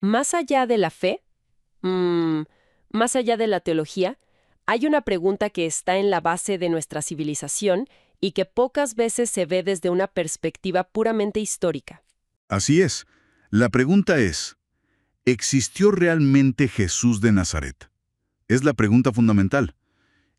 Más allá de la fe, mm, más allá de la teología, hay una pregunta que está en la base de nuestra civilización y que pocas veces se ve desde una perspectiva puramente histórica. Así es. La pregunta es, ¿existió realmente Jesús de Nazaret? Es la pregunta fundamental.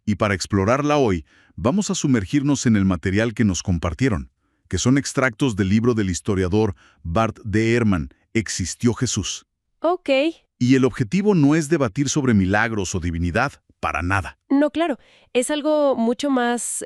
Y para explorarla hoy, vamos a sumergirnos en el material que nos compartieron, que son extractos del libro del historiador Bart de Ehrman, ¿Existió Jesús? Ok, Y el objetivo no es debatir sobre milagros o divinidad, para nada. no, claro, es algo mucho más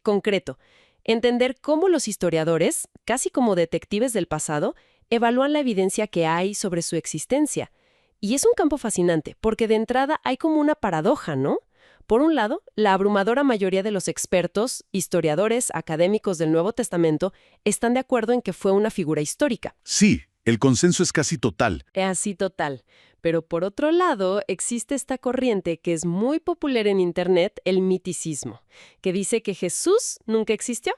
concreto. Entender cómo los historiadores, casi como detectives del pasado, evalúan la evidencia que hay sobre su existencia. Y es un campo fascinante, porque de entrada hay como una paradoja, ¿no? Por un lado, la abrumadora mayoría de los expertos, historiadores, académicos del Nuevo Testamento, están de acuerdo en que fue una figura histórica. Sí, el consenso es casi total. Así total. Pero por otro lado, existe esta corriente que es muy popular en Internet, el miticismo, que dice que Jesús nunca existió,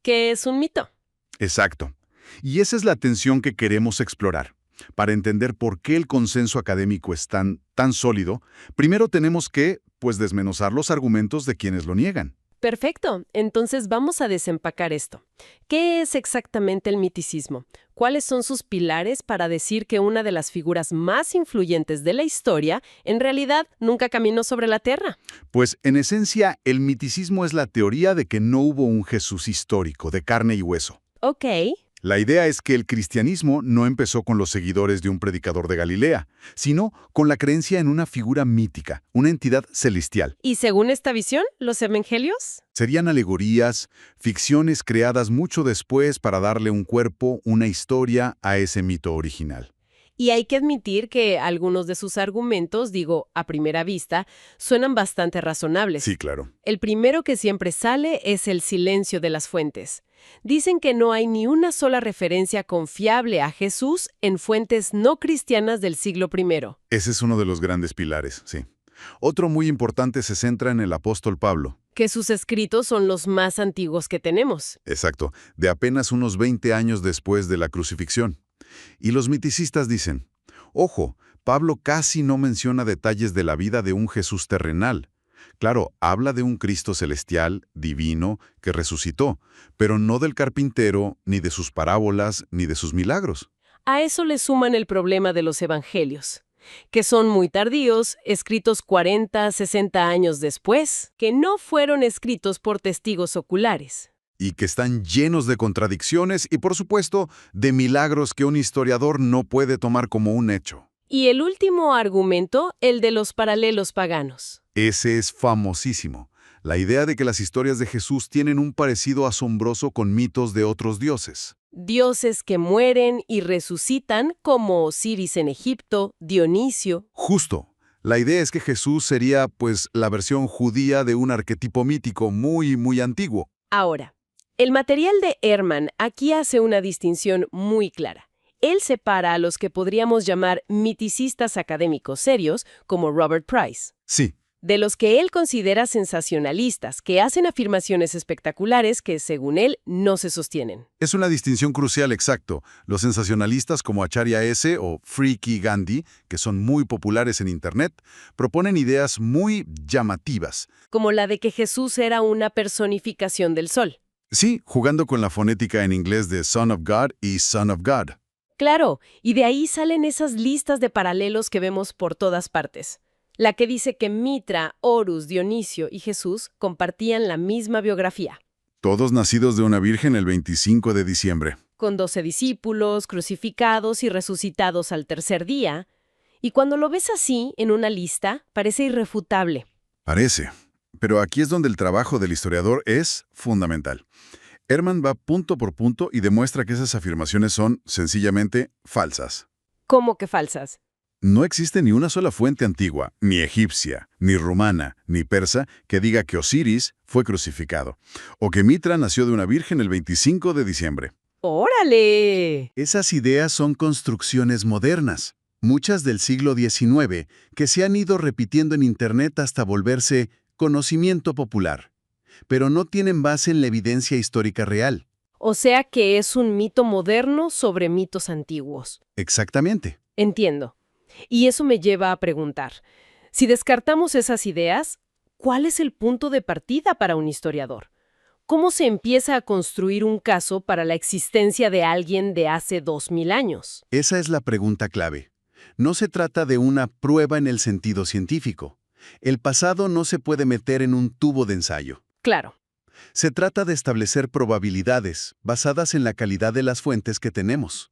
que es un mito. Exacto. Y esa es la tensión que queremos explorar. Para entender por qué el consenso académico es tan sólido, primero tenemos que, desmenuzar los argumentos de quienes lo niegan. Perfecto, entonces vamos a desempacar esto. ¿Qué es exactamente el miticismo? ¿Cuáles son sus pilares para decir que una de las figuras más influyentes de la historia en realidad nunca caminó sobre la tierra? Pues, en esencia, el miticismo es la teoría de que no hubo un Jesús histórico, de carne y hueso. Ok. La idea es que el cristianismo no empezó con los seguidores de un predicador de Galilea, sino con la creencia en una figura mítica, una entidad celestial. ¿Y según esta visión, los evangelios? Serían alegorías, ficciones creadas mucho después para darle un cuerpo, una historia a ese mito original. Y hay que admitir que algunos de sus argumentos, digo, a primera vista, suenan bastante razonables. Sí, claro. El primero que siempre sale es el silencio de las fuentes. Dicen que no hay ni una sola referencia confiable a Jesús en fuentes no cristianas del siglo I. Ese es uno de los grandes pilares, sí. Otro muy importante se centra en el apóstol Pablo. Que sus escritos son los más antiguos que tenemos. Exacto, de apenas unos 20 años después de la crucifixión. Y los miticistas dicen, ojo, Pablo casi no menciona detalles de la vida de un Jesús terrenal. Claro, habla de un Cristo celestial, divino, que resucitó, pero no del carpintero, ni de sus parábolas, ni de sus milagros. A eso le suman el problema de los evangelios, que son muy tardíos, escritos 40, 60 años después, que no fueron escritos por testigos oculares. Y que están llenos de contradicciones y, por supuesto, de milagros que un historiador no puede tomar como un hecho. Y el último argumento, el de los paralelos paganos. Ese es famosísimo. La idea de que las historias de Jesús tienen un parecido asombroso con mitos de otros dioses. Dioses que mueren y resucitan, como Osiris en Egipto, Dionisio. Justo. La idea es que Jesús sería, la versión judía de un arquetipo mítico muy antiguo. Ahora, el material de Ehrman aquí hace una distinción muy clara. Él separa a los que podríamos llamar miticistas académicos serios, como Robert Price, Sí, de los que él considera sensacionalistas, que hacen afirmaciones espectaculares que, según él, no se sostienen. es una distinción crucial, exacto. Los sensacionalistas como Acharya S. o Freaky Gandhi, que son muy populares en Internet, proponen ideas muy llamativas. Como la de que Jesús era una personificación del sol. Sí, jugando con la fonética en inglés de Son of God y Son of God. Claro, y de ahí salen esas listas de paralelos que vemos por todas partes. La que dice que Mitra, Horus, Dionisio y Jesús compartían la misma biografía, Todos nacidos de una virgen el 25 de diciembre. con 12 discípulos, crucificados y resucitados al tercer día, y cuando lo ves así, en una lista, parece irrefutable. Parece. Pero aquí es donde el trabajo del historiador es fundamental. Ehrman va punto por punto y demuestra que esas afirmaciones son, sencillamente, falsas. ¿Cómo que falsas? No existe ni una sola fuente antigua, ni egipcia, ni rumana, ni persa, que diga que Osiris fue crucificado, o que Mitra nació de una virgen el 25 de diciembre. ¡Órale! Esas ideas son construcciones modernas, muchas del siglo XIX, que se han ido repitiendo en Internet hasta volverse conocimiento popular, pero no tienen base en la evidencia histórica real. O sea que es un mito moderno sobre mitos antiguos. Exactamente. Entiendo. Y eso me lleva a preguntar, si descartamos esas ideas, ¿cuál es el punto de partida para un historiador? ¿Cómo se empieza a construir un caso para la existencia de alguien de hace 2000 años? Esa es la pregunta clave. No se trata de una prueba en el sentido científico. El pasado no se puede meter en un tubo de ensayo. Claro. Se trata de establecer probabilidades basadas en la calidad de las fuentes que tenemos.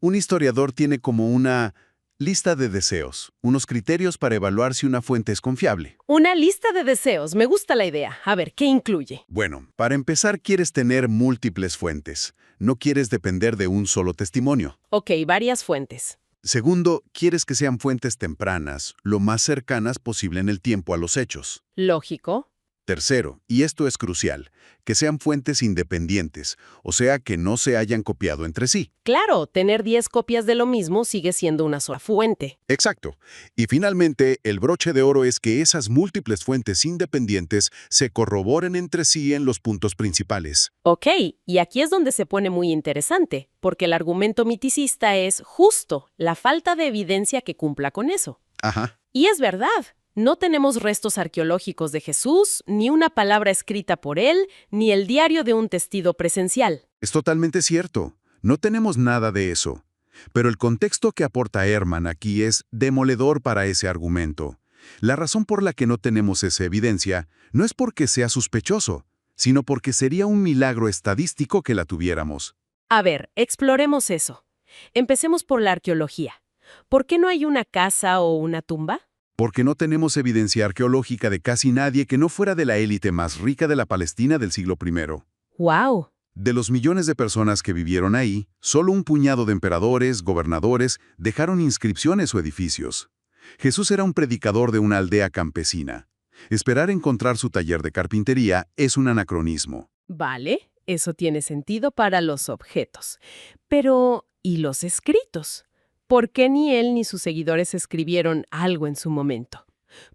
Un historiador tiene como una lista de deseos, unos criterios para evaluar si una fuente es confiable. Una lista de deseos, me gusta la idea. A ver, ¿qué incluye? Bueno, para empezar quieres tener múltiples fuentes. No quieres depender de un solo testimonio. Ok, varias fuentes. Segundo, quieres que sean fuentes tempranas, lo más cercanas posible en el tiempo a los hechos. Lógico. Tercero, y esto es crucial, que sean fuentes independientes, o sea que no se hayan copiado entre sí. Claro, tener 10 copias de lo mismo sigue siendo una sola fuente. Exacto. Y finalmente, el broche de oro es que esas múltiples fuentes independientes se corroboren entre sí en los puntos principales. Ok, y aquí es donde se pone muy interesante, porque el argumento miticista es justo la falta de evidencia que cumpla con eso. Ajá. Y es verdad. No tenemos restos arqueológicos de Jesús, ni una palabra escrita por él, ni el diario de un testigo presencial. Es totalmente cierto. No tenemos nada de eso. Pero el contexto que aporta Ehrman aquí es demoledor para ese argumento. La razón por la que no tenemos esa evidencia no es porque sea sospechoso, sino porque sería un milagro estadístico que la tuviéramos. A ver, exploremos eso. Empecemos por la arqueología. ¿Por qué no hay una casa o una tumba? Porque no tenemos evidencia arqueológica de casi nadie que no fuera de la élite más rica de la Palestina del siglo I. ¡Wow! De los millones de personas que vivieron ahí, solo un puñado de emperadores, gobernadores, dejaron inscripciones o edificios. Jesús era un predicador de una aldea campesina. Esperar encontrar su taller de carpintería es un anacronismo. Vale, eso tiene sentido para los objetos. Pero, ¿y los escritos? ¿Por qué ni él ni sus seguidores escribieron algo en su momento?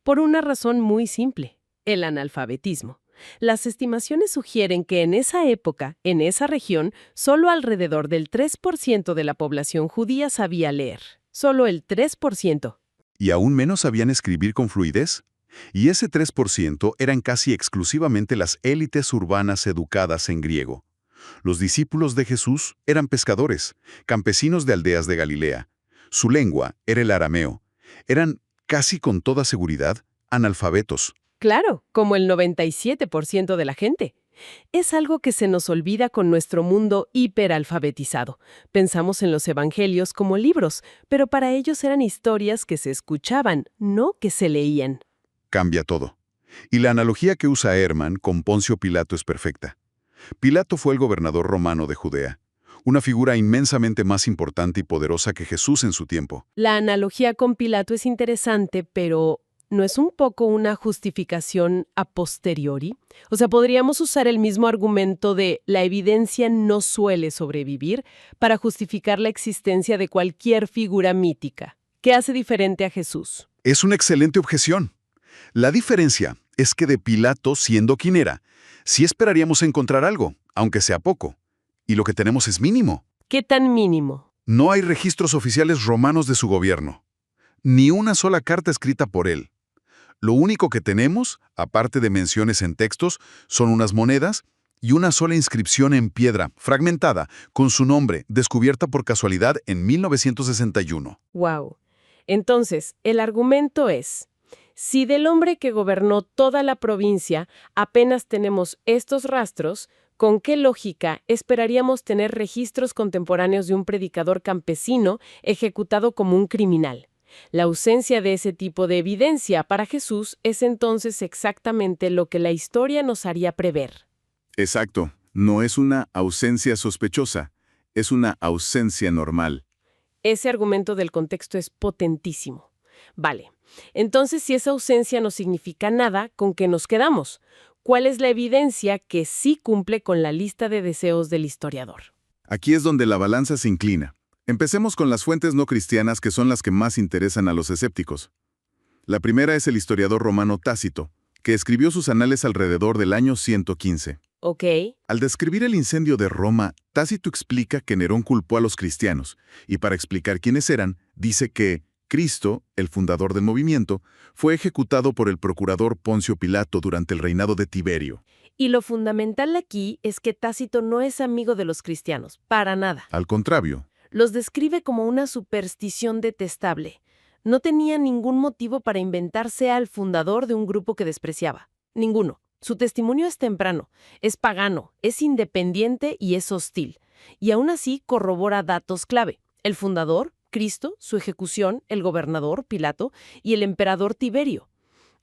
Por una razón muy simple, el analfabetismo. Las estimaciones sugieren que en esa época, en esa región, solo alrededor del 3% de la población judía sabía leer. Solo el 3%. ¿Y aún menos sabían escribir con fluidez? Y ese 3% eran casi exclusivamente las élites urbanas educadas en griego. Los discípulos de Jesús eran pescadores, campesinos de aldeas de Galilea. Su lengua era el arameo. Eran, casi con toda seguridad, analfabetos. Claro, como el 97% de la gente. Es algo que se nos olvida con nuestro mundo hiperalfabetizado. Pensamos en los evangelios como libros, pero para ellos eran historias que se escuchaban, no que se leían. Cambia todo. Y la analogía que usa Ehrman con Poncio Pilato es perfecta. Pilato fue el gobernador romano de Judea, una figura inmensamente más importante y poderosa que Jesús en su tiempo. La analogía con Pilato es interesante, pero ¿no es un poco una justificación a posteriori? O sea, podríamos usar el mismo argumento de la evidencia no suele sobrevivir para justificar la existencia de cualquier figura mítica. ¿Qué hace diferente a Jesús? Es una excelente objeción. La diferencia es que de Pilato, siendo quien era, sí esperaríamos encontrar algo, aunque sea poco. Y lo que tenemos es mínimo. ¿Qué tan mínimo? No hay registros oficiales romanos de su gobierno. Ni una sola carta escrita por él. Lo único que tenemos, aparte de menciones en textos, son unas monedas y una sola inscripción en piedra, fragmentada, con su nombre, descubierta por casualidad en 1961. Wow. Entonces, el argumento es, si del hombre que gobernó toda la provincia apenas tenemos estos rastros, ¿con qué lógica esperaríamos tener registros contemporáneos de un predicador campesino ejecutado como un criminal? La ausencia de ese tipo de evidencia para Jesús es entonces exactamente lo que la historia nos haría prever. Exacto. No es una ausencia sospechosa, es una ausencia normal. Ese argumento del contexto es potentísimo. Vale, entonces si esa ausencia no significa nada, ¿con qué nos quedamos? ¿Cuál es la evidencia que sí cumple con la lista de deseos del historiador? Aquí es donde la balanza se inclina. Empecemos con las fuentes no cristianas que son las que más interesan a los escépticos. La primera es el historiador romano Tácito, que escribió sus anales alrededor del año 115. Ok. Al describir el incendio de Roma, Tácito explica que Nerón culpó a los cristianos, y para explicar quiénes eran, dice que Cristo, el fundador del movimiento, fue ejecutado por el procurador Poncio Pilato durante el reinado de Tiberio. Y lo fundamental aquí es que Tácito no es amigo de los cristianos, para nada. Al contrario, Los describe como una superstición detestable. No tenía ningún motivo para inventarse al fundador de un grupo que despreciaba. Ninguno. Su testimonio es temprano, es pagano, es independiente y es hostil. Y aún así corrobora datos clave. El fundador, Cristo, su ejecución, el gobernador, Pilato, y el emperador Tiberio.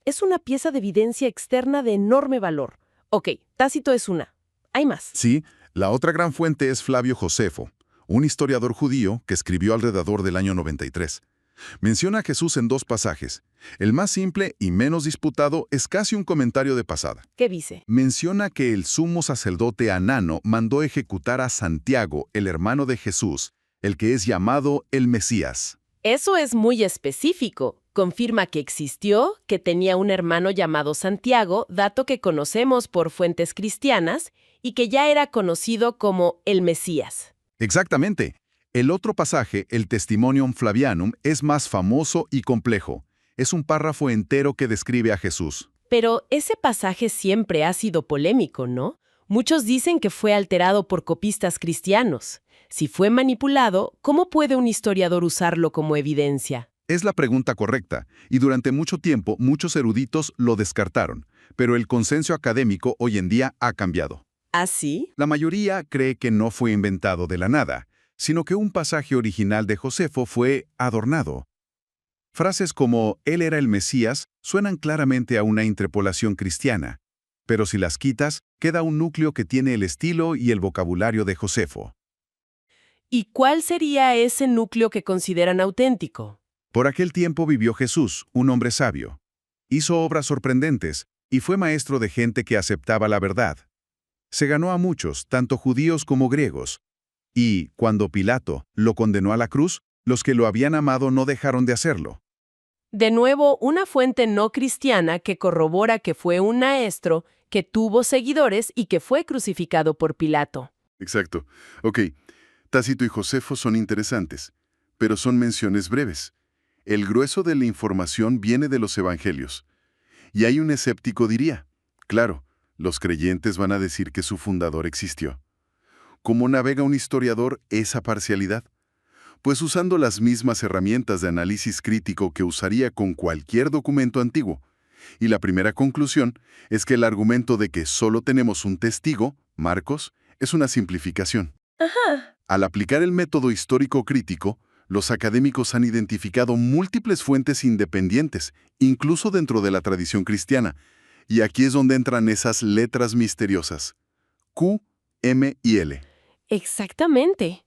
Es una pieza de evidencia externa de enorme valor. Ok, Tácito es una. Hay más. sí, la otra gran fuente es Flavio Josefo, un historiador judío que escribió alrededor del año 93. Menciona a Jesús en dos pasajes. El más simple y menos disputado es casi un comentario de pasada. ¿Qué dice? Menciona que el sumo sacerdote Anano mandó ejecutar a Santiago, el hermano de Jesús, el que es llamado el Mesías. Eso es muy específico. Confirma que existió, que tenía un hermano llamado Santiago, dato que conocemos por fuentes cristianas, y que ya era conocido como el Mesías. Exactamente. El otro pasaje, el Testimonium Flavianum, es más famoso y complejo. Es un párrafo entero que describe a Jesús. Pero ese pasaje siempre ha sido polémico, ¿no? Muchos dicen que fue alterado por copistas cristianos. Si fue manipulado, ¿cómo puede un historiador usarlo como evidencia? Es la pregunta correcta, y durante mucho tiempo muchos eruditos lo descartaron, pero el consenso académico hoy en día ha cambiado. ¿Ah, sí? La mayoría cree que no fue inventado de la nada, sino que un pasaje original de Josefo fue adornado. Frases como «Él era el Mesías» suenan claramente a una interpolación cristiana, pero si las quitas, queda un núcleo que tiene el estilo y el vocabulario de Josefo. ¿Y cuál sería ese núcleo que consideran auténtico? Por aquel tiempo vivió Jesús, un hombre sabio. Hizo obras sorprendentes y fue maestro de gente que aceptaba la verdad. Se ganó a muchos, tanto judíos como griegos. Y, cuando Pilato lo condenó a la cruz, los que lo habían amado no dejaron de hacerlo. De nuevo, una fuente no cristiana que corrobora que fue un maestro, que tuvo seguidores y que fue crucificado por Pilato. Exacto. Ok, Tácito y Josefo son interesantes, pero son menciones breves. El grueso de la información viene de los evangelios. Y hay un escéptico diría, claro, los creyentes van a decir que su fundador existió. ¿Cómo navega un historiador esa parcialidad? Pues usando las mismas herramientas de análisis crítico que usaría con cualquier documento antiguo. Y la primera conclusión es que el argumento de que solo tenemos un testigo, Marcos, es una simplificación. Ajá. Al aplicar el método histórico crítico, los académicos han identificado múltiples fuentes independientes, incluso dentro de la tradición cristiana. Y aquí es donde entran esas letras misteriosas. Q, M y L. Exactamente.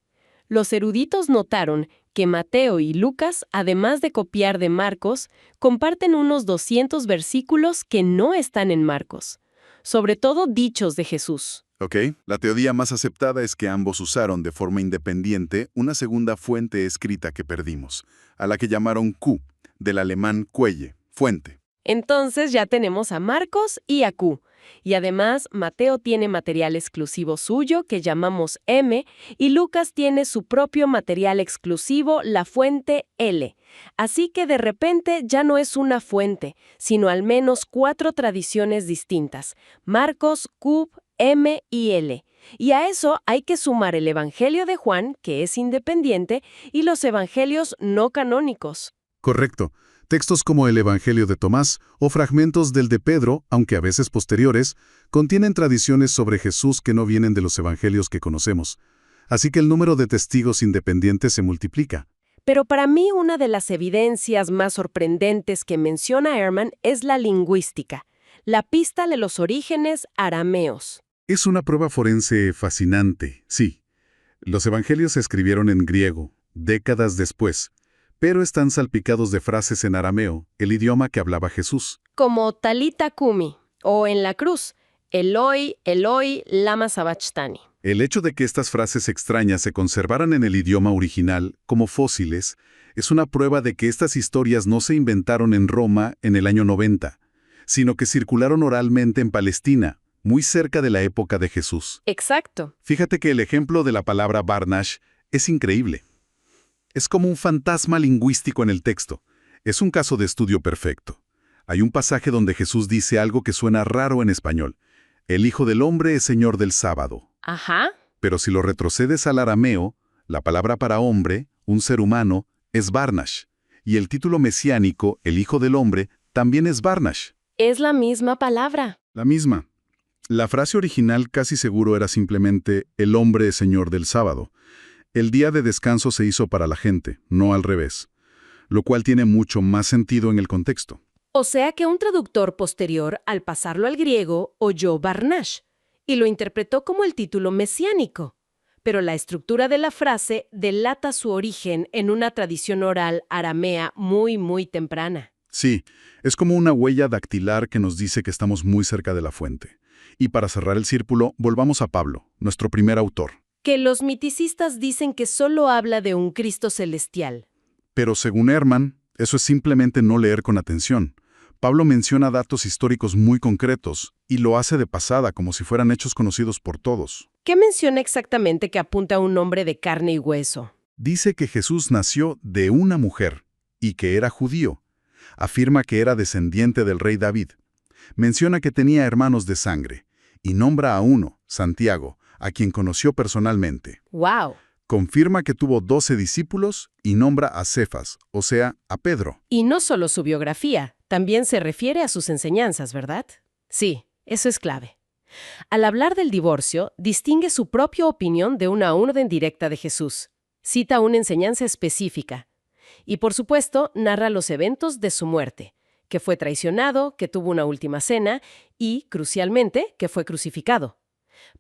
Los eruditos notaron que Mateo y Lucas, además de copiar de Marcos, comparten unos 200 versículos que no están en Marcos, sobre todo dichos de Jesús. Ok, la teoría más aceptada es que ambos usaron de forma independiente una segunda fuente escrita que perdimos, a la que llamaron Q, del alemán Quelle, fuente. Entonces ya tenemos a Marcos y a Q. Y además, Mateo tiene material exclusivo suyo que llamamos M y Lucas tiene su propio material exclusivo, la fuente L. Así que de repente ya no es una fuente, sino al menos 4 tradiciones distintas: Marcos, Q, M y L. Y a eso hay que sumar el Evangelio de Juan, que es independiente, y los evangelios no canónicos. Correcto. Textos como el Evangelio de Tomás o fragmentos del de Pedro, aunque a veces posteriores, contienen tradiciones sobre Jesús que no vienen de los evangelios que conocemos. Así que el número de testigos independientes se multiplica. Pero para mí una de las evidencias más sorprendentes que menciona Ehrman es la lingüística, la pista de los orígenes arameos. Es una prueba forense fascinante, sí. Los evangelios se escribieron en griego, décadas después, pero están salpicados de frases en arameo, el idioma que hablaba Jesús. Como Talita Kumi, o en la cruz, Eloi, Eloi, lama sabachthani. El hecho de que estas frases extrañas se conservaran en el idioma original, como fósiles, es una prueba de que estas historias no se inventaron en Roma en el año 90, sino que circularon oralmente en Palestina, muy cerca de la época de Jesús. Exacto. Fíjate que el ejemplo de la palabra Barnash es increíble. Es como un fantasma lingüístico en el texto. Es un caso de estudio perfecto. Hay un pasaje donde Jesús dice algo que suena raro en español. El Hijo del Hombre es Señor del sábado. Ajá. Pero si lo retrocedes al arameo, la palabra para hombre, un ser humano, es Barnash. Y el título mesiánico, el Hijo del Hombre, también es Barnash. Es la misma palabra. La misma. La frase original casi seguro era simplemente el hombre es Señor del sábado. El día de descanso se hizo para la gente, no al revés. Lo cual tiene mucho más sentido en el contexto. O sea que un traductor posterior, al pasarlo al griego, oyó Barnash y lo interpretó como el título mesiánico. Pero la estructura de la frase delata su origen en una tradición oral aramea muy temprana. Sí, es como una huella dactilar que nos dice que estamos muy cerca de la fuente. Y para cerrar el círculo, volvamos a Pablo, nuestro primer autor. Que los miticistas dicen que solo habla de un Cristo celestial. Pero según Ehrman, eso es simplemente no leer con atención. Pablo menciona datos históricos muy concretos y lo hace de pasada como si fueran hechos conocidos por todos. ¿Qué menciona exactamente que apunta a un hombre de carne y hueso? Dice que Jesús nació de una mujer y que era judío. Afirma que era descendiente del rey David. Menciona que tenía hermanos de sangre y nombra a uno, Santiago, a quien conoció personalmente. ¡Wow! Confirma que tuvo 12 discípulos y nombra a Cefas, o sea, a Pedro. Y no solo su biografía, también se refiere a sus enseñanzas, ¿verdad? Sí, eso es clave. Al hablar del divorcio, distingue su propia opinión de una orden directa de Jesús. Cita una enseñanza específica. Y por supuesto, narra los eventos de su muerte, que fue traicionado, que tuvo una última cena y, crucialmente, que fue crucificado.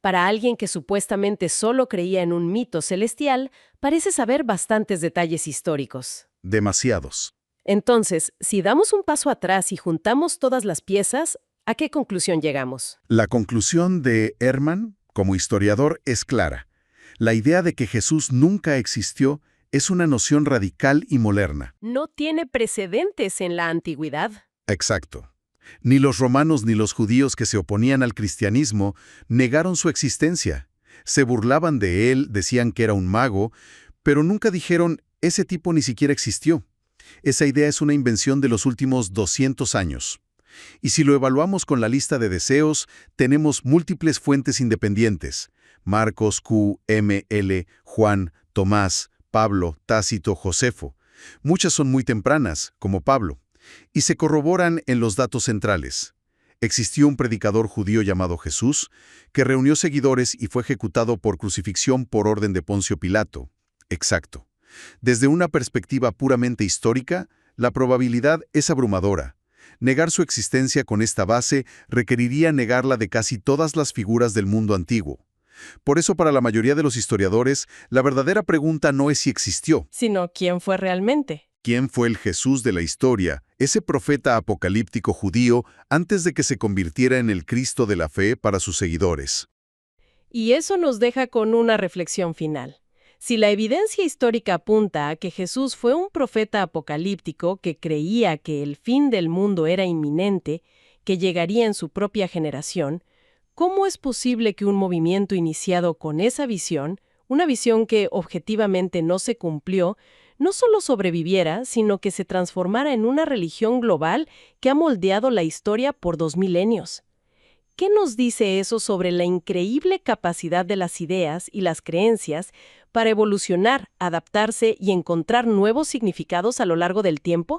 Para alguien que supuestamente solo creía en un mito celestial, parece saber bastantes detalles históricos. Demasiados. Entonces, si damos un paso atrás y juntamos todas las piezas, ¿a qué conclusión llegamos? La conclusión de Ehrman, como historiador, es clara. La idea de que Jesús nunca existió es una noción radical y moderna. No tiene precedentes en la antigüedad. Exacto. Ni los romanos ni los judíos que se oponían al cristianismo negaron su existencia. Se burlaban de él, decían que era un mago, pero nunca dijeron, ese tipo ni siquiera existió. Esa idea es una invención de los últimos 200 años. Y si lo evaluamos con la lista de deseos, tenemos múltiples fuentes independientes. Marcos, Q, M, L, Juan, Tomás, Pablo, Tácito, Josefo. Muchas son muy tempranas, como Pablo, y se corroboran en los datos centrales. Existió un predicador judío llamado Jesús, que reunió seguidores y fue ejecutado por crucifixión por orden de Poncio Pilato. Exacto. Desde una perspectiva puramente histórica, la probabilidad es abrumadora. Negar su existencia con esta base requeriría negarla de casi todas las figuras del mundo antiguo. Por eso, para la mayoría de los historiadores, la verdadera pregunta no es si existió, sino quién fue realmente. ¿quién fue el Jesús de la historia, ese profeta apocalíptico judío, antes de que se convirtiera en el Cristo de la fe para sus seguidores? Y eso nos deja con una reflexión final. Si la evidencia histórica apunta a que Jesús fue un profeta apocalíptico que creía que el fin del mundo era inminente, que llegaría en su propia generación, ¿cómo es posible que un movimiento iniciado con esa visión, una visión que objetivamente no se cumplió, no solo sobreviviera, sino que se transformara en una religión global que ha moldeado la historia por 2 milenios? ¿Qué nos dice eso sobre la increíble capacidad de las ideas y las creencias para evolucionar, adaptarse y encontrar nuevos significados a lo largo del tiempo?